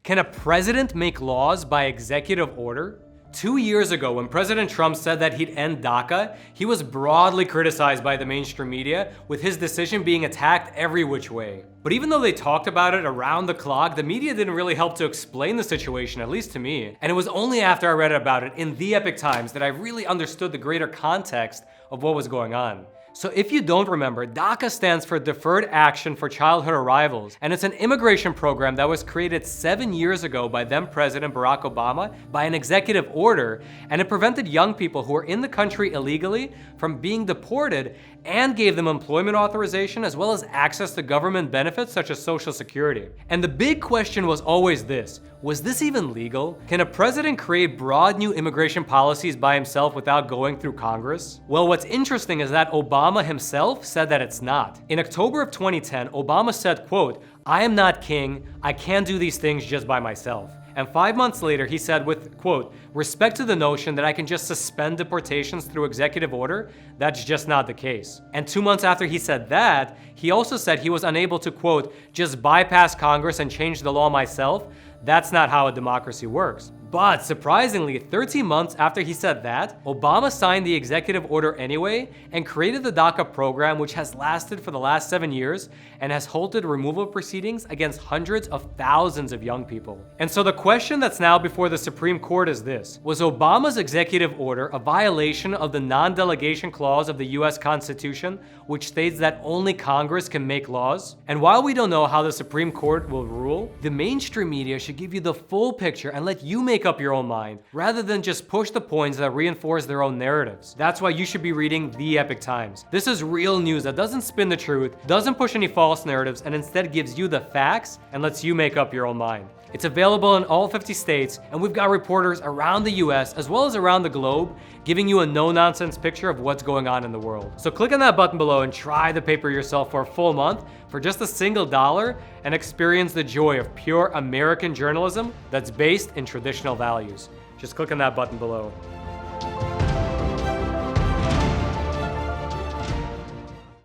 Can a president make laws by executive order? 2 years ago, when President Trump said that he'd end Daca, he was broadly criticized by the mainstream media, with his decision being attacked every which way. But even though they talked about it around the clock, the media didn't really help to explain the situation, at least to me. And it was only after I read about it in the Epic Times that I really understood the greater context of what was going on. So if you don't remember, DACA stands for Deferred Action for Childhood Arrivals, and it's an immigration program that was created 7 years ago by then President Barack Obama by an executive order, and it prevented young people who were in the country illegally from being deported and gave them employment authorization as well as access to government benefits such as Social Security. And the big question was always this: was this even legal? Can a president create broad new immigration policies by himself without going through Congress? Well, what's interesting is that Obama himself said that it's not. In October of 2010, Obama said, quote, "I am not king. I can't do these things just by myself." And 5 months later, he said with, quote, "respect to the notion that I can just suspend deportations through executive order, that's just not the case." And 2 months after he said that, he also said he was unable to, quote, "just bypass Congress and change the law myself. That's not how a democracy works." But surprisingly, 13 months after he said that, Obama signed the executive order anyway and created the DACA program, which has lasted for the last 7 years and has halted removal proceedings against hundreds of thousands of young people. And so the question that's now before the Supreme Court is this: was Obama's executive order a violation of the non-delegation clause of the US Constitution, which states that only Congress can make laws? And while we don't know how the Supreme Court will rule, the mainstream media should give you the full picture and let you make up your own mind, rather than just push the points that reinforce their own narratives. That's why you should be reading The Epic Times. This is real news that doesn't spin the truth, doesn't push any false narratives, and instead gives you the facts and lets you make up your own mind. It's available in all 50 states, and we've got reporters around the US as well as around the globe giving you a no-nonsense picture of what's going on in the world. So click on that button below and try the paper yourself for a full month for just $1 and experience the joy of pure American journalism that's based in traditional values. Just click on that button below.